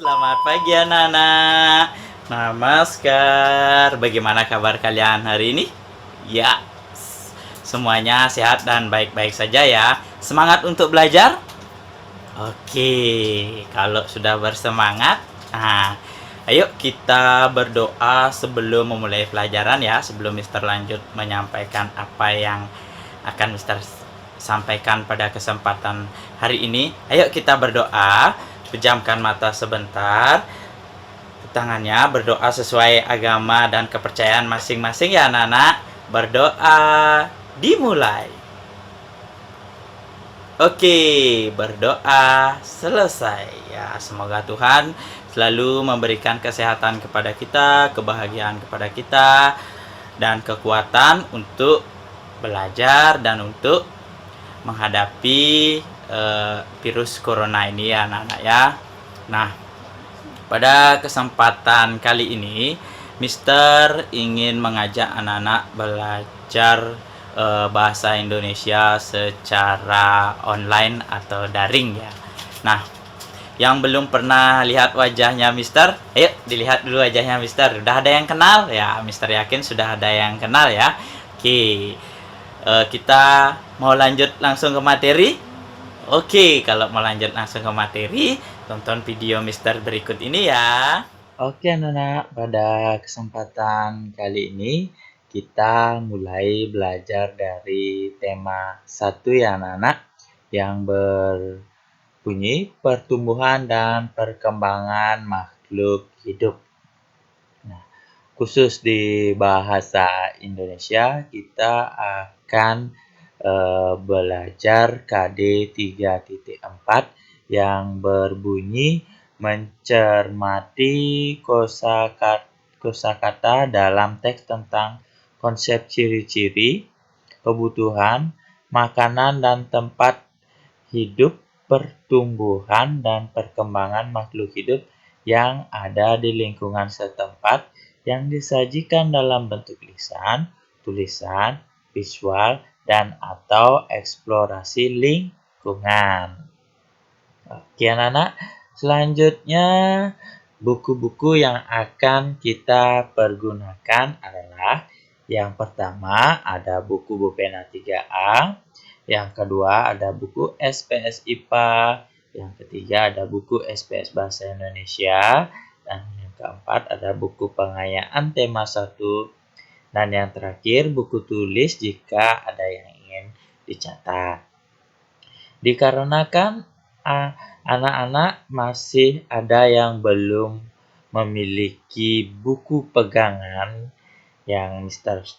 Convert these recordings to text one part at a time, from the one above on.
Selamat pagi anak-anak. Namaskar. Bagaimana kabar kalian hari ini? Ya, semuanya sehat dan baik-baik saja ya. Semangat untuk belajar? Oke, kalau sudah bersemangat, ayo kita berdoa sebelum memulai pelajaran ya. Sebelum Mister lanjut menyampaikan apa yang akan Mister sampaikan pada kesempatan hari ini. Ayo kita berdoa. Pejamkan mata sebentar, tangannya berdoa sesuai agama dan kepercayaan masing-masing ya anak-anak. Berdoa dimulai. Oke, berdoa selesai ya. Semoga Tuhan selalu memberikan kesehatan kepada kita, kebahagiaan kepada kita, dan kekuatan untuk belajar dan untuk menghadapi virus corona ini ya anak-anak ya. Nah, pada kesempatan kali ini Mister ingin mengajak anak-anak belajar bahasa Indonesia secara online atau daring ya. Nah, yang belum pernah lihat wajahnya Mister, ayo dilihat dulu wajahnya Mister. Udah ada yang kenal ya? Mister yakin sudah ada yang kenal ya. Oke, kita mau lanjut langsung ke materi. Oke, kalau mau lanjut langsung ke materi, tonton video Mister berikut ini ya. Oke anak-anak, pada kesempatan kali ini kita mulai belajar dari tema 1 ya anak-anak, yang berbunyi pertumbuhan dan perkembangan makhluk hidup. Nah, khusus di bahasa Indonesia kita akan belajar KD 3.4 yang berbunyi mencermati kosakata dalam teks tentang konsep ciri-ciri, kebutuhan, makanan dan tempat hidup, pertumbuhan dan perkembangan makhluk hidup yang ada di lingkungan setempat yang disajikan dalam bentuk lisan, tulisan, visual, dan atau eksplorasi lingkungan. Oke anak-anak, selanjutnya buku-buku yang akan kita pergunakan adalah yang pertama ada buku Bupena 3A, yang kedua ada buku SPS IPA, yang ketiga ada buku SPS Bahasa Indonesia, dan yang keempat ada buku pengayaan tema 1, dan yang terakhir buku tulis jika ada yang ingin dicatat. Dikarenakan anak-anak masih ada yang belum memiliki buku pegangan yang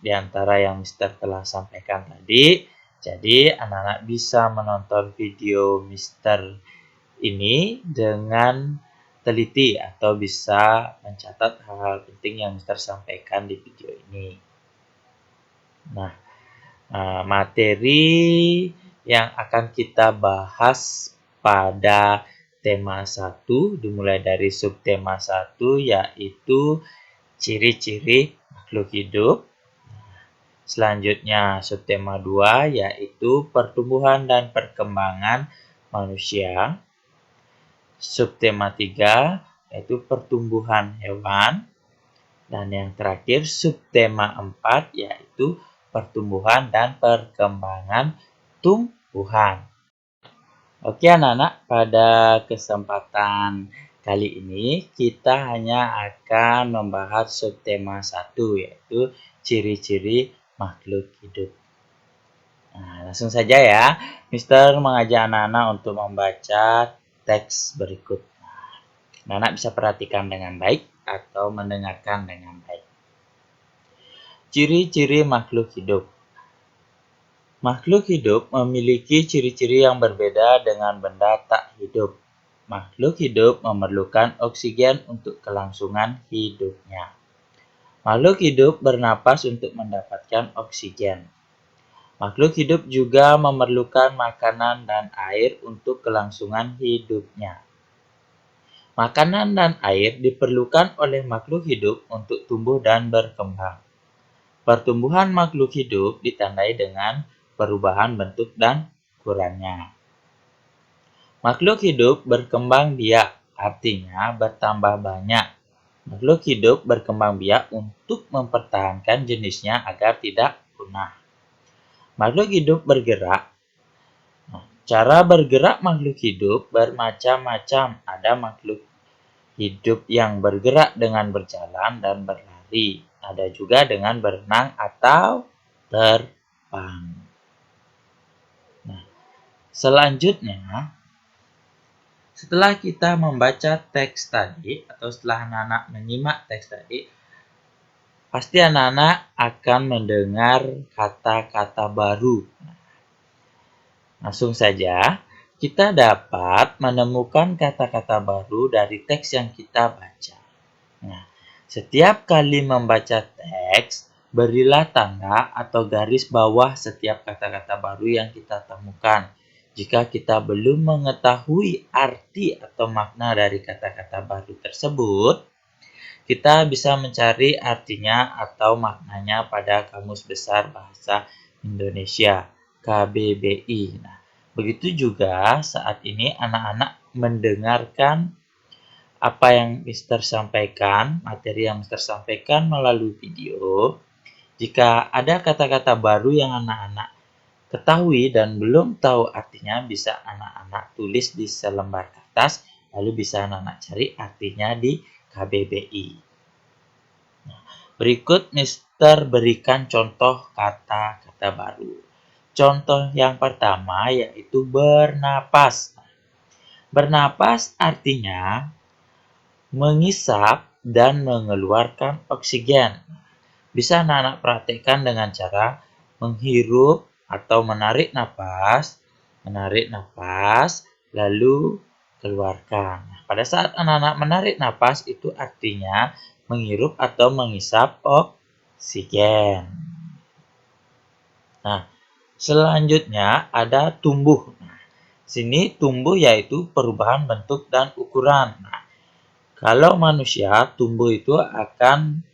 di antara yang Mister telah sampaikan tadi, jadi anak-anak bisa menonton video Mister ini dengan teliti atau bisa mencatat hal-hal penting yang Mister sampaikan di video ini. Nah, materi yang akan kita bahas pada tema 1 dimulai dari subtema 1 yaitu ciri-ciri makhluk hidup. Selanjutnya subtema 2 yaitu pertumbuhan dan perkembangan manusia. Subtema 3 yaitu pertumbuhan hewan. Dan yang terakhir subtema 4 yaitu pertumbuhan dan perkembangan tumbuhan. Oke anak-anak, pada kesempatan kali ini kita hanya akan membahas subtema 1 yaitu ciri-ciri makhluk hidup. Nah, langsung saja ya, Mister mengajak anak-anak untuk membaca teks berikut. Anak-anak bisa perhatikan dengan baik atau mendengarkan dengan baik. Ciri-ciri makhluk hidup. Makhluk hidup memiliki ciri-ciri yang berbeda dengan benda tak hidup. Makhluk hidup memerlukan oksigen untuk kelangsungan hidupnya. Makhluk hidup bernapas untuk mendapatkan oksigen. Makhluk hidup juga memerlukan makanan dan air untuk kelangsungan hidupnya. Makanan dan air diperlukan oleh makhluk hidup untuk tumbuh dan berkembang. Pertumbuhan makhluk hidup ditandai dengan perubahan bentuk dan ukurannya. Makhluk hidup berkembang biak artinya bertambah banyak. Makhluk hidup berkembang biak untuk mempertahankan jenisnya agar tidak punah. Makhluk hidup bergerak. Cara bergerak makhluk hidup bermacam-macam. Ada makhluk hidup yang bergerak dengan berjalan dan berlari. Ada juga dengan berenang atau terbang. Nah, selanjutnya, setelah kita membaca teks tadi atau setelah anak-anak menyimak teks tadi, pasti anak-anak akan mendengar kata-kata baru. Langsung saja, kita dapat menemukan kata-kata baru dari teks yang kita baca. Nah, setiap kali membaca teks, berilah tanda atau garis bawah setiap kata-kata baru yang kita temukan. Jika kita belum mengetahui arti atau makna dari kata-kata baru tersebut, kita bisa mencari artinya atau maknanya pada Kamus Besar Bahasa Indonesia KBBI. Nah, begitu juga saat ini anak-anak mendengarkan apa yang Mister sampaikan, materi yang Mister sampaikan melalui video. Jika ada kata-kata baru yang anak-anak ketahui dan belum tahu artinya, bisa anak-anak tulis di selembar kertas, lalu bisa anak-anak cari artinya di KBBI. Nah, berikut Mister berikan contoh kata-kata baru. Contoh yang pertama yaitu bernapas. Bernapas artinya mengisap dan mengeluarkan oksigen. Bisa anak-anak praktekkan dengan cara menghirup atau menarik napas, lalu keluarkan. Pada saat anak-anak menarik napas, itu artinya menghirup atau mengisap oksigen. Nah, selanjutnya ada tumbuh. Sini tumbuh yaitu perubahan bentuk dan ukuran. Nah, kalau manusia tumbuh itu akan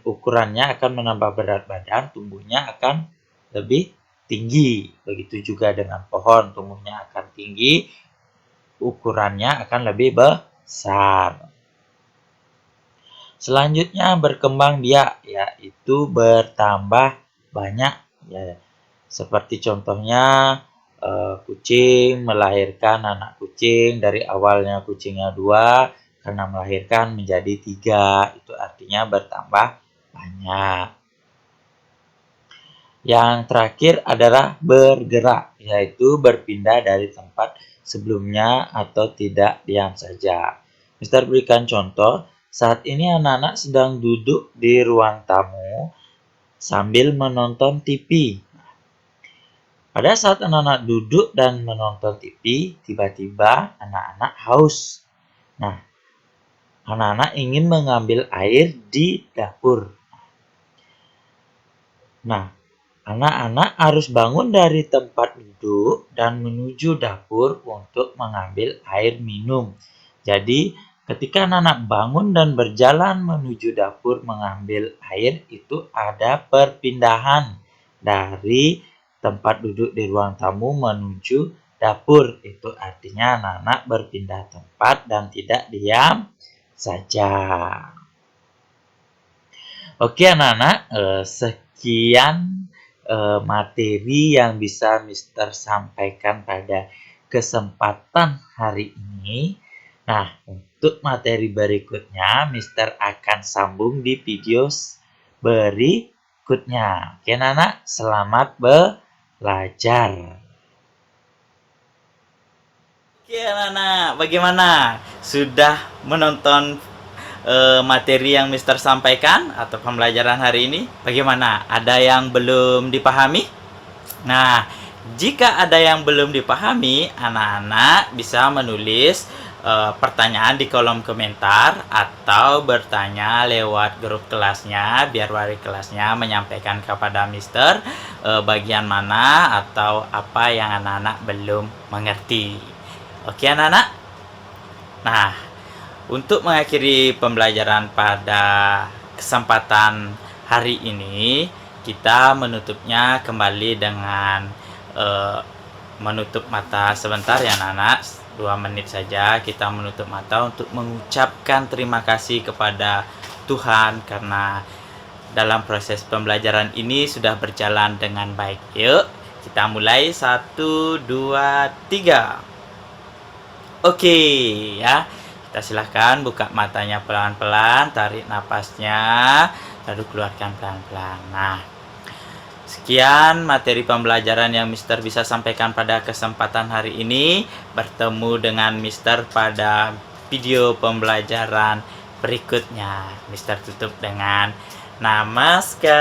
ukurannya akan menambah berat badan, tumbuhnya akan lebih tinggi. Begitu juga dengan pohon, tumbuhnya akan tinggi, ukurannya akan lebih besar. Selanjutnya berkembang biak, yaitu bertambah banyak. Ya, seperti contohnya kucing melahirkan anak kucing, dari awalnya kucingnya 2, karena melahirkan menjadi 3, itu artinya bertambah banyak. Yang terakhir adalah bergerak, yaitu berpindah dari tempat sebelumnya atau tidak diam saja. Mister berikan contoh, saat ini anak-anak sedang duduk di ruang tamu sambil menonton TV. Pada saat anak-anak duduk dan menonton TV, tiba-tiba anak-anak haus. Nah, anak-anak ingin mengambil air di dapur. Nah, anak-anak harus bangun dari tempat duduk dan menuju dapur untuk mengambil air minum. Jadi, ketika anak-anak bangun dan berjalan menuju dapur mengambil air, itu ada perpindahan dari tempat duduk di ruang tamu menuju dapur. Itu artinya anak-anak berpindah tempat dan tidak diam saja. Oke anak-anak, sekian materi yang bisa Mister sampaikan pada kesempatan hari ini. Nah, untuk materi berikutnya, Mister akan sambung di video berikutnya. Oke anak-anak, selamat belajar. Oke anak-anak, bagaimana? Sudah menonton materi yang Mister sampaikan atau pembelajaran hari ini? Bagaimana? Ada yang belum dipahami? Nah, jika ada yang belum dipahami, anak-anak bisa menulis pertanyaan di kolom komentar atau bertanya lewat grup kelasnya, biar wali kelasnya menyampaikan kepada Mister bagian mana atau apa yang anak-anak belum mengerti. Oke anak-anak? Nah, untuk mengakhiri pembelajaran pada kesempatan hari ini, kita menutupnya kembali dengan menutup mata sebentar ya anak-anak. 2 menit saja kita menutup mata untuk mengucapkan terima kasih kepada Tuhan karena dalam proses pembelajaran ini sudah berjalan dengan baik. Yuk, kita mulai. 1, 2, 3. Oke, ya. Kita silahkan buka matanya pelan-pelan, tarik napasnya, lalu keluarkan pelan-pelan. Nah, sekian materi pembelajaran yang Mister bisa sampaikan pada kesempatan hari ini. Bertemu dengan Mister pada video pembelajaran berikutnya. Mister tutup dengan namaskar.